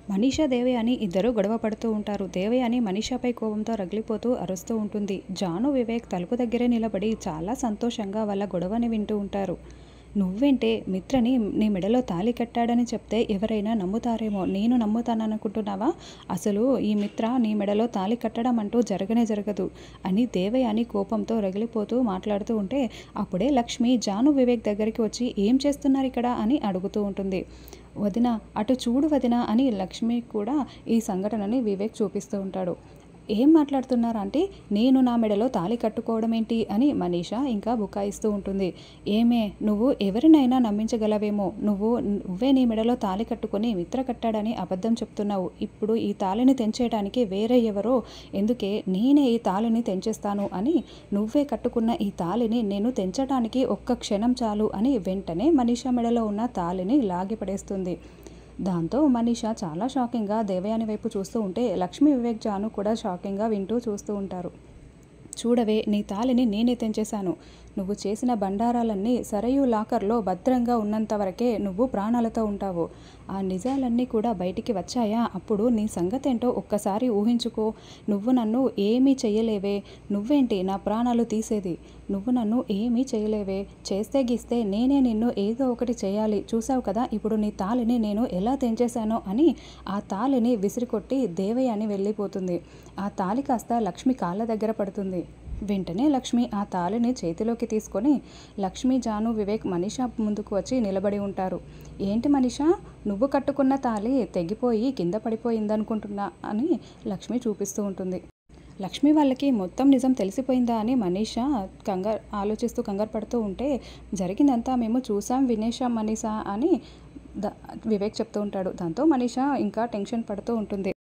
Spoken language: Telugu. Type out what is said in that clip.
మనీషా, దేవయాని ఇద్దరూ గొడవ పడుతూ ఉంటారు. దేవయాని మనీషాపై కోపంతో రగిలిపోతూ అరుస్తూ ఉంటుంది. జాను, వివేక్ తలుపు దగ్గరే నిలబడి చాలా సంతోషంగా వాళ్ళ గొడవని వింటూ ఉంటారు. నువ్వేంటే మిత్రని నీ మెడలో తాళి కట్టాడని చెప్తే ఎవరైనా నమ్ముతారేమో, నేను నమ్ముతాననుకుంటున్నావా? అసలు ఈ మిత్ర నీ మెడలో తాళి కట్టడం అంటూ జరగనే జరగదు అని దేవయాని కోపంతో రగిలిపోతూ మాట్లాడుతూ ఉంటే అప్పుడే లక్ష్మి జాను, వివేక్ దగ్గరికి వచ్చి ఏం చేస్తున్నారు ఇక్కడ అని అడుగుతూ ఉంటుంది. వదిన అటు చూడు వదిన అని లక్ష్మి కూడా ఈ సంఘటనని వివేక్ చూపిస్తూ ఉంటాడు. ఏం మాట్లాడుతున్నారు అంటే నేను నా మెడలో తాళి కట్టుకోవడం ఏంటి అని మనీషా ఇంకా బుకాయిస్తూ ఉంటుంది. ఏమే నువ్వు ఎవరినైనా నమ్మించగలవేమో, నువ్వే నీ మెడలో తాళి కట్టుకొని మిత్ర కట్టాడని అబద్ధం చెప్తున్నావు. ఇప్పుడు ఈ తాళిని తెంచేయడానికి వేరే ఎవరో, ఎందుకే నేనే ఈ తాళిని తెంచేస్తాను అని నువ్వే కట్టుకున్న ఈ తాళిని నేను తెంచడానికి ఒక్క క్షణం చాలు అని వెంటనే మనీషా మెడలో ఉన్న తాళిని లాగిపడేస్తుంది. దాంతో మనీషా చాలా షాకింగ్గా దేవయాని వైపు చూస్తూ ఉంటే లక్ష్మి, వివేక్, జాను కూడా షాకింగ్గా వింటూ చూస్తూ ఉంటారు. చూడవే నీ తాళిని నేనే తెంచేశాను. నువ్వు చేసిన బండారాలన్నీ సరయూ లాకర్లో భద్రంగా ఉన్నంత వరకే నువ్వు ప్రాణాలతో ఉంటావు. ఆ నిజాలన్నీ కూడా బయటికి వచ్చాయా అప్పుడు నీ సంగతేంటో ఒక్కసారి ఊహించుకో. నువ్వు నన్ను ఏమీ చెయ్యలేవే. నువ్వేంటి నా ప్రాణాలు తీసేది? నువ్వు నన్ను ఏమీ చేయలేవే. చేస్తే గీస్తే నేనే నిన్ను ఏదో ఒకటి చేయాలి. చూసావు కదా ఇప్పుడు నీ తాళిని నేను ఎలా తెంచేశానో అని ఆ తాళిని విసిరికొట్టి దేవయాని వెళ్ళిపోతుంది. ఆ తాళి కాస్త లక్ష్మి కాళ్ళ దగ్గర పడుతుంది. వెంటనే లక్ష్మి ఆ తాళిని చేతిలోకి తీసుకొని లక్ష్మి, జాను, వివేక్ మనీషా ముందుకు వచ్చి నిలబడి ఉంటారు. ఏంటి మనీషా, నువ్వు కట్టుకున్న తాళి తెగిపోయి కింద పడిపోయిందనుకుంటున్నా అని లక్ష్మి చూపిస్తూ ఉంటుంది. లక్ష్మి వాళ్ళకి మొత్తం నిజం తెలిసిపోయిందా అని మనీషా ఆలోచిస్తూ కంగారు పడుతూ ఉంటే జరిగిందంతా మేము చూసాం, వినేశాం మనీషా అని వివేక్ చెప్తూ ఉంటాడు. దాంతో మనీషా ఇంకా టెన్షన్ పడుతూ ఉంటుంది.